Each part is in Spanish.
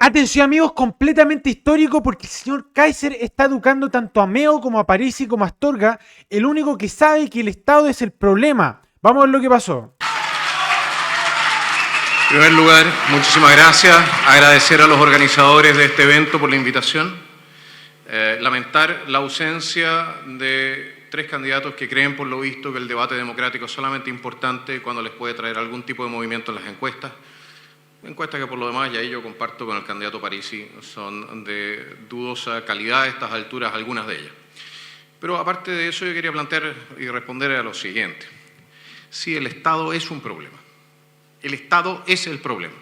Atención amigos, completamente histórico porque el señor Kaiser está educando tanto a Meo como a Parisi como a Astorga. El único que sabe que el Estado es el problema. Vamos a ver lo que pasó. En primer lugar, muchísimas gracias. Agradecer a los organizadores de este evento por la invitación. Lamentar la ausencia de 3 candidatos que creen, por lo visto, que el debate democrático es solamente importante cuando les puede traer algún tipo de movimiento en las encuestas. Encuestas que por lo demás, y ahí yo comparto con el candidato Parisi, son de dudosa calidad a estas alturas, algunas de ellas. Pero aparte de eso, yo quería plantear y responder a lo siguiente. Sí, el Estado es un problema. El Estado es el problema.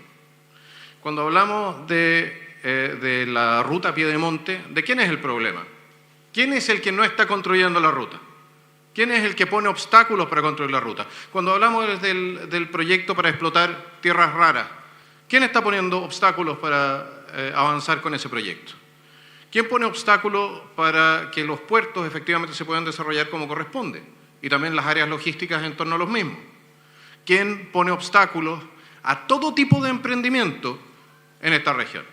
Cuando hablamos de la ruta Piedemonte, ¿de quién es el problema? ¿Quién es el que no está construyendo la ruta? ¿Quién es el que pone obstáculos para construir la ruta? Cuando hablamos del proyecto para explotar tierras raras, ¿quién está poniendo obstáculos para avanzar con ese proyecto? ¿Quién pone obstáculos para que los puertos efectivamente se puedan desarrollar como corresponde? Y también las áreas logísticas en torno a los mismos. ¿Quién pone obstáculos a todo tipo de emprendimiento en esta región?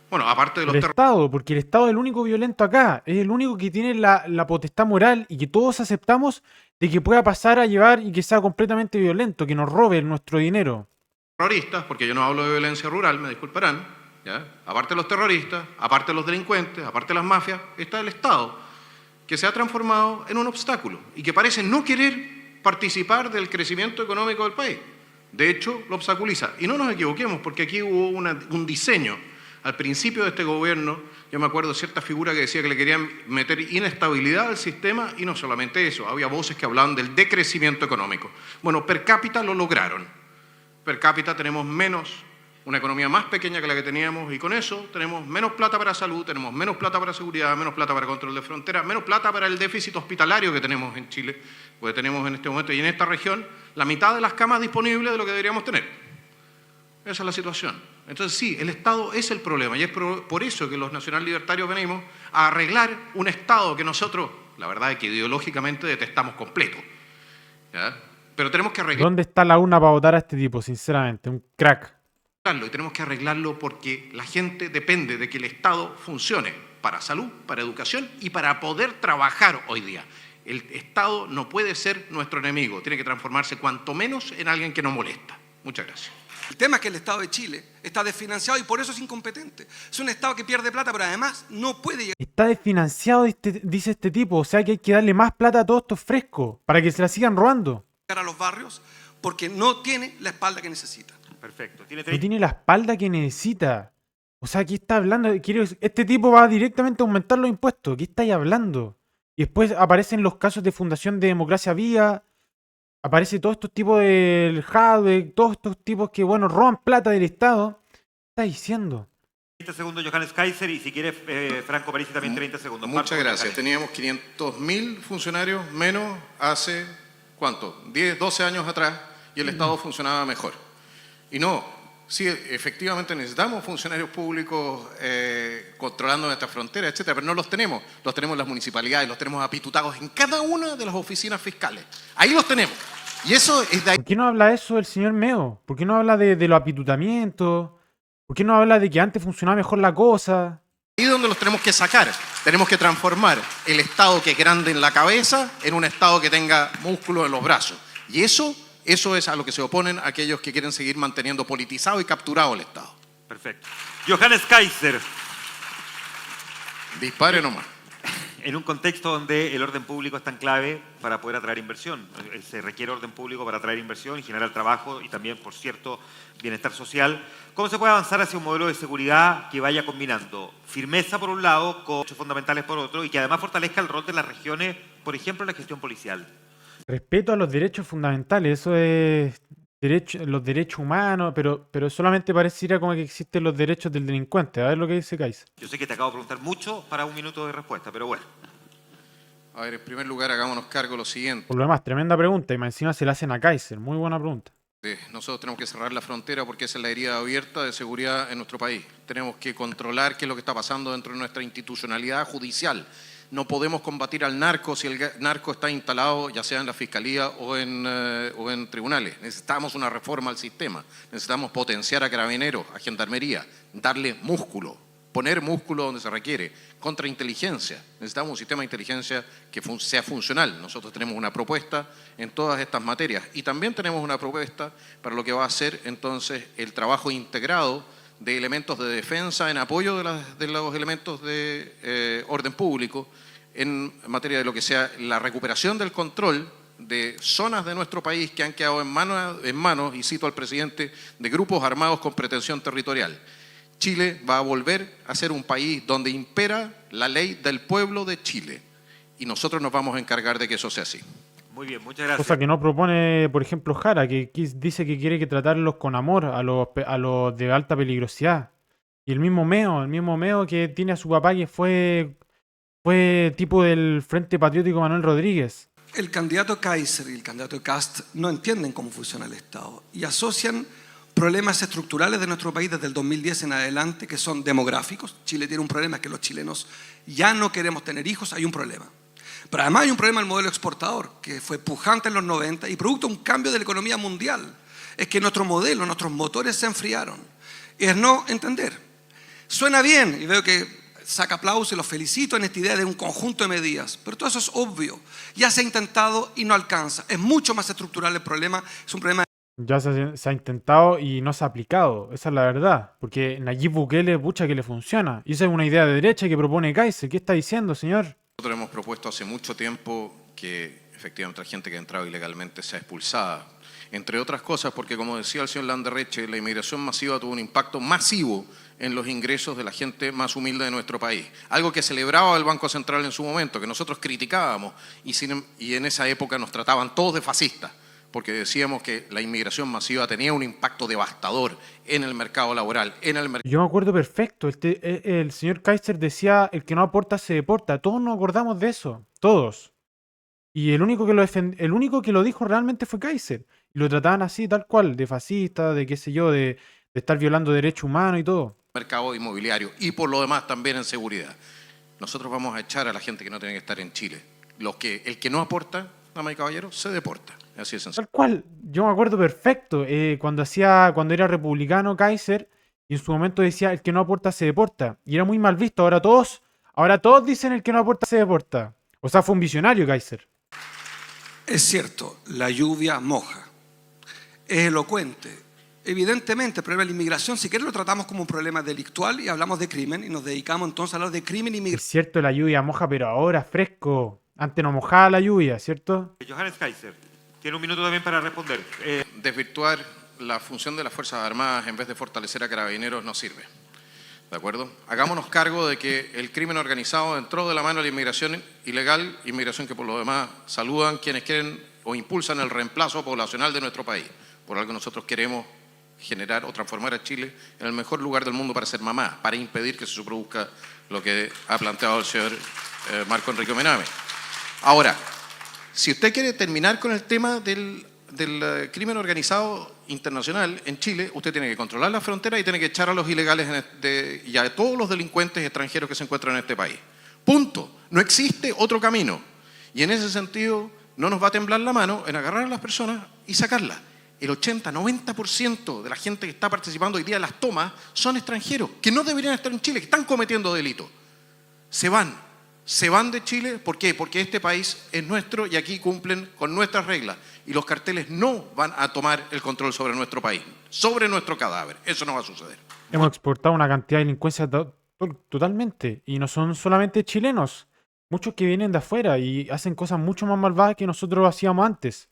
Bueno, aparte de los El Estado, porque el Estado es el único violento acá. Es el único que tiene la potestad moral y que todos aceptamos de que pueda pasar a llevar y que sea completamente violento, que nos robe nuestro dinero. terroristas, porque yo no hablo de violencia rural, me disculparán, ¿ya? Aparte de los terroristas, aparte de los delincuentes, aparte de las mafias, está el Estado, que se ha transformado en un obstáculo y que parece no querer participar del crecimiento económico del país. De hecho, lo obstaculiza. Y no nos equivoquemos, porque aquí hubo un diseño. Al principio de este gobierno, yo me acuerdo de cierta figura que decía que le querían meter inestabilidad al sistema y no solamente eso, había voces que hablaban del decrecimiento económico. Bueno, per cápita lo lograron. Per cápita tenemos una economía más pequeña que la que teníamos y con eso tenemos menos plata para salud, tenemos menos plata para seguridad, menos plata para control de fronteras, menos plata para el déficit hospitalario que tenemos en Chile, porque tenemos en este momento y en esta región la mitad de las camas disponibles de lo que deberíamos tener. Esa es la situación. Entonces sí, el Estado es el problema y es por eso que los nacional-libertarios venimos a arreglar un Estado que nosotros, la verdad es que ideológicamente detestamos completo, ¿ya? Pero tenemos que arreglarlo. ¿Dónde está la una para votar a este tipo, sinceramente? Un crack. Y tenemos que arreglarlo porque la gente depende de que el Estado funcione para salud, para educación y para poder trabajar hoy día. El Estado no puede ser nuestro enemigo, tiene que transformarse cuanto menos en alguien que nos molesta. Muchas gracias. El tema es que el Estado de Chile está desfinanciado y por eso es incompetente. Es un Estado que pierde plata, pero además no puede llegar Está desfinanciado, dice este tipo. O sea que hay que darle más plata a todos estos frescos para que se la sigan robando. a los barrios porque no tiene la espalda que necesita. Perfecto. No tiene la espalda que necesita. O sea, ¿qué está hablando? Este tipo va directamente a aumentar los impuestos. ¿Qué estáis hablando? Y después aparecen los casos de Fundación de Democracia Viva. Aparece todos estos tipos del Jadwe, todos estos tipos que, bueno, roban plata del Estado. ¿Qué está diciendo? 30 segundos, Johannes Kaiser, y si quiere, Franco Parisi también 30 segundos. Muchas gracias. Teníamos 500.000 funcionarios menos hace, ¿cuánto? 10, 12 años atrás y el Estado funcionaba mejor. Y no, sí, efectivamente necesitamos funcionarios públicos controlando nuestras fronteras, etcétera, pero no los tenemos. Los tenemos en las municipalidades, los tenemos apitutados en cada una de las oficinas fiscales. Ahí los tenemos. Y eso es de ahí. ¿Por qué no habla eso el señor Meo? ¿Por qué no habla de los apitutamientos? ¿Por qué no habla de que antes funcionaba mejor la cosa? Ahí es donde los tenemos que sacar. Tenemos que transformar el Estado que es grande en la cabeza en un Estado que tenga músculo en los brazos. Y eso es a lo que se oponen aquellos que quieren seguir manteniendo politizado y capturado el Estado. Perfecto. Johannes Kaiser, Dispare nomás. en un contexto donde el orden público es tan clave para poder atraer inversión. Se requiere orden público para atraer inversión y generar trabajo y también, por cierto, bienestar social. ¿Cómo se puede avanzar hacia un modelo de seguridad que vaya combinando firmeza por un lado con derechos fundamentales por otro y que además fortalezca el rol de las regiones, por ejemplo, en la gestión policial? Respeto a los derechos fundamentales, eso es los derechos humanos, pero solamente pareciera como que existen los derechos del delincuente. A ver lo que dice Kaiser. Yo sé que te acabo de preguntar mucho para un minuto de respuesta, pero bueno. A ver, en primer lugar, hagámonos cargo de lo siguiente. Por lo demás, tremenda pregunta y más encima se la hacen a Kaiser. Muy buena pregunta. Nosotros tenemos que cerrar la frontera porque esa es la herida abierta de seguridad en nuestro país. Tenemos que controlar qué es lo que está pasando dentro de nuestra institucionalidad judicial. No podemos combatir al narco si el narco está instalado ya sea en la fiscalía o en tribunales. Necesitamos una reforma al sistema. Necesitamos potenciar a carabineros, a gendarmería, darle músculo, poner músculo donde se requiere. Contrainteligencia. Necesitamos un sistema de inteligencia que sea funcional. Nosotros tenemos una propuesta en todas estas materias y también tenemos una propuesta para lo que va a ser entonces el trabajo integrado de elementos de defensa en apoyo de los elementos de orden público en materia de lo que sea la recuperación del control de zonas de nuestro país que han quedado en manos, y cito al presidente, de grupos armados con pretensión territorial. Chile va a volver a ser un país donde impera la ley del pueblo de Chile y nosotros nos vamos a encargar de que eso sea así. Muy bien, muchas gracias. Cosa que no propone, por ejemplo, Jara, que dice que quiere que tratarlos con amor a los de alta peligrosidad. Y el mismo Meo que tiene a su papá que fue tipo del Frente Patriótico Manuel Rodríguez. El candidato Kaiser y el candidato Kast no entienden cómo funciona el Estado y asocian problemas estructurales de nuestro país desde el 2010 en adelante que son demográficos. Chile tiene un problema, es que los chilenos ya no queremos tener hijos, hay un problema. Pero además hay un problema del modelo exportador, que fue pujante en los 90 y producto de un cambio de la economía mundial. Es que nuestro modelo, nuestros motores se enfriaron. Es no entender. Suena bien y veo que saca aplausos y los felicito en esta idea de un conjunto de medidas, pero todo eso es obvio. Ya se ha intentado y no alcanza. Es mucho más estructural el problema, es un problema. Ya se ha intentado y no se ha aplicado, esa es la verdad. Porque Nayib Bukele, pucha que le funciona. Y esa es una idea de derecha que propone Kaiser. ¿Qué está diciendo, señor? Nosotros hemos propuesto hace mucho tiempo que efectivamente la gente que ha entrado ilegalmente sea expulsada. Entre otras cosas porque, como decía el señor Landerreche, la inmigración masiva tuvo un impacto masivo en los ingresos de la gente más humilde de nuestro país. Algo que celebraba el Banco Central en su momento, que nosotros criticábamos y en esa época nos trataban todos de fascistas, porque decíamos que la inmigración masiva tenía un impacto devastador en el mercado laboral, Yo me acuerdo perfecto. El señor Kaiser decía, el que no aporta se deporta. Todos nos acordamos de eso. Todos. Y el único que lo dijo realmente fue Kaiser. Y lo trataban así, tal cual, de fascista, de qué sé yo, de estar violando derechos humanos y todo. mercado inmobiliario y por lo demás también en seguridad. Nosotros vamos a echar a la gente que no tiene que estar en Chile. El que no aporta, damas y caballeros, se deporta. Así es sencillo. Tal cual, yo me acuerdo perfecto, cuando era republicano Kaiser, y en su momento decía el que no aporta se deporta, y era muy mal visto, ahora todos dicen el que no aporta se deporta. O sea, fue un visionario Kaiser. Es cierto, la lluvia moja, es elocuente. Evidentemente, el problema de la inmigración, si quieres lo tratamos como un problema delictual y hablamos de crimen y nos dedicamos entonces a hablar de crimen y Es inmigración. cierto, la lluvia moja, pero ahora fresco. Antes no mojaba la lluvia, ¿cierto? Johannes Kaiser, tiene un minuto también para responder. Desvirtuar la función de las Fuerzas Armadas en vez de fortalecer a Carabineros no sirve. ¿De acuerdo? Hagámonos cargo de que el crimen organizado entró de la mano de la inmigración ilegal, inmigración que por lo demás saludan quienes quieren o impulsan el reemplazo poblacional de nuestro país. Por algo nosotros queremos generar o transformar a Chile en el mejor lugar del mundo para ser mamá, para impedir que se produzca lo que ha planteado el señor Marco Enrique Mename. Ahora, si usted quiere terminar con el tema del crimen organizado internacional en Chile, usted tiene que controlar la frontera y tiene que echar a los ilegales y a todos los delincuentes extranjeros que se encuentran en este país. Punto. No existe otro camino. Y en ese sentido, no nos va a temblar la mano en agarrar a las personas y sacarlas. El 80-90% de la gente que está participando hoy día en las tomas son extranjeros, que no deberían estar en Chile, que están cometiendo delitos. Se van de Chile. ¿Por qué? Porque este país es nuestro y aquí cumplen con nuestras reglas. Y los carteles no van a tomar el control sobre nuestro país, sobre nuestro cadáver. Eso no va a suceder. Hemos exportado una cantidad de delincuencia totalmente. Y no son solamente chilenos. Muchos que vienen de afuera y hacen cosas mucho más malvadas que nosotros hacíamos antes.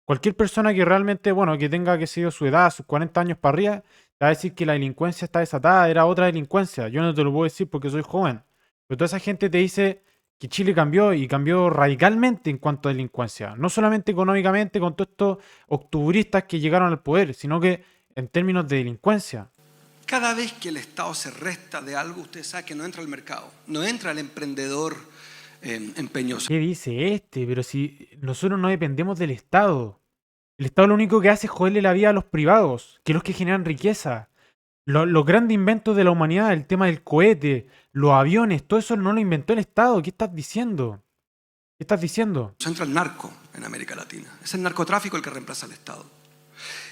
Cualquier persona que realmente, que tenga, qué sé yo, su edad, sus 40 años para arriba, te va a decir que la delincuencia está desatada, era otra delincuencia. Yo no te lo puedo decir porque soy joven. Pero toda esa gente te dice que Chile cambió y cambió radicalmente en cuanto a delincuencia. No solamente económicamente con todos estos octubristas que llegaron al poder, sino que en términos de delincuencia. Cada vez que el Estado se resta de algo, usted sabe que no entra al mercado, no entra el emprendedor empeñoso. ¿Qué dice este? Pero si nosotros no dependemos del Estado. El Estado lo único que hace es joderle la vida a los privados, que son los que generan riqueza. Los grandes inventos de la humanidad, el tema del cohete, los aviones, todo eso no lo inventó el Estado. ¿Qué estás diciendo? ¿Qué estás diciendo? Entra el narco en América Latina. Es el narcotráfico el que reemplaza al Estado.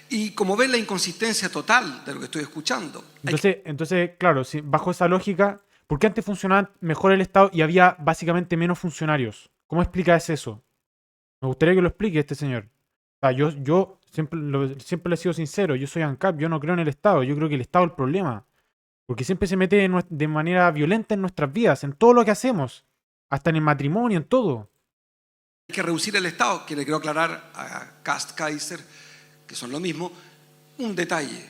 Y como ven la inconsistencia total de lo que estoy escuchando. Entonces, claro, si bajo esa lógica, ¿por qué antes funcionaba mejor el Estado y había básicamente menos funcionarios? ¿Cómo explicas eso? Me gustaría que lo explique este señor. O sea, yo siempre le he sido sincero, yo soy ANCAP, yo no creo en el Estado, yo creo que el Estado es el problema. Porque siempre se mete de manera violenta en nuestras vidas, en todo lo que hacemos, hasta en el matrimonio, en todo. Hay que reducir el Estado, que le quiero aclarar a Cast Kaiser, que son lo mismo, un detalle.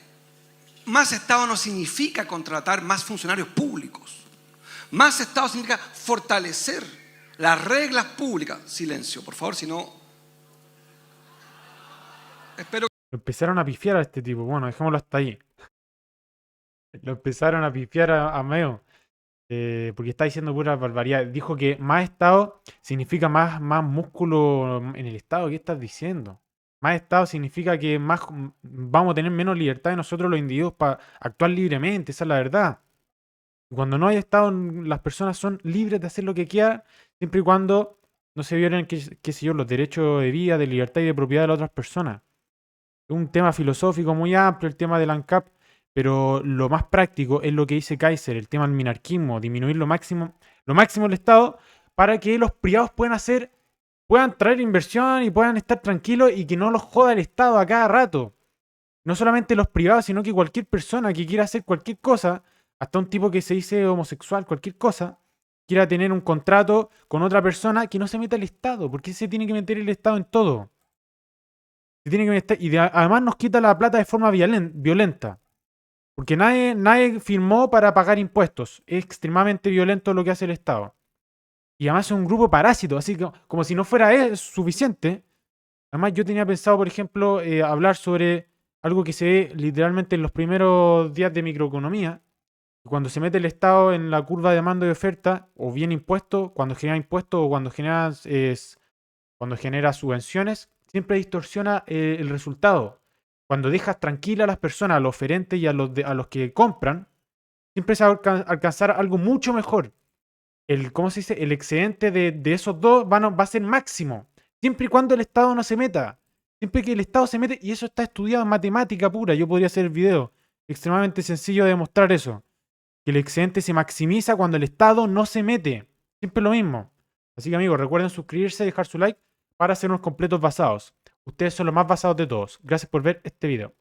Más Estado no significa contratar más funcionarios públicos. Más Estado significa fortalecer las reglas públicas. Silencio, por favor, si no... Espero que... Lo empezaron a pifiar a este tipo. Bueno, dejémoslo hasta ahí. Lo empezaron a pifiar a Meo. Porque está diciendo pura barbaridad. Dijo que más Estado significa más músculo en el Estado. ¿Qué estás diciendo? Más Estado significa que vamos a tener menos libertad de nosotros los individuos para actuar libremente. Esa es la verdad. Cuando no hay Estado, las personas son libres de hacer lo que quieran, siempre y cuando no se violen, qué sé yo, los derechos de vida, de libertad y de propiedad de las otras personas. Es un tema filosófico muy amplio, el tema del ANCAP, pero lo más práctico es lo que dice Kaiser, el tema del minarquismo, disminuir lo máximo el Estado para que los privados puedan traer inversión y puedan estar tranquilos y que no los joda el Estado a cada rato. No solamente los privados, sino que cualquier persona que quiera hacer cualquier cosa, hasta un tipo que se dice homosexual, cualquier cosa, quiera tener un contrato con otra persona, que no se meta el Estado. ¿Por qué se tiene que meter el Estado en todo? Se tiene que meter, y además nos quita la plata de forma violenta. Porque nadie firmó para pagar impuestos. Es extremadamente violento lo que hace el Estado. Y además es un grupo parásito, así que como si no fuera suficiente. Además yo tenía pensado, por ejemplo, hablar sobre algo que se ve literalmente en los primeros días de microeconomía. Cuando se mete el Estado en la curva de demanda y oferta, o bien impuestos, cuando genera impuestos o cuando genera subvenciones, siempre distorsiona el resultado. Cuando dejas tranquila a las personas, a los oferentes y a los que compran, siempre se va a alcanzar algo mucho mejor. ¿Cómo se dice? El excedente de esos dos va a ser máximo. Siempre y cuando el Estado no se meta. Siempre que el Estado se mete, y eso está estudiado en matemática pura, yo podría hacer el video. Extremadamente sencillo de demostrar eso. Que el excedente se maximiza cuando el Estado no se mete. Siempre lo mismo. Así que amigos, recuerden suscribirse y dejar su like para hacer unos completos basados. Ustedes son los más basados de todos. Gracias por ver este video.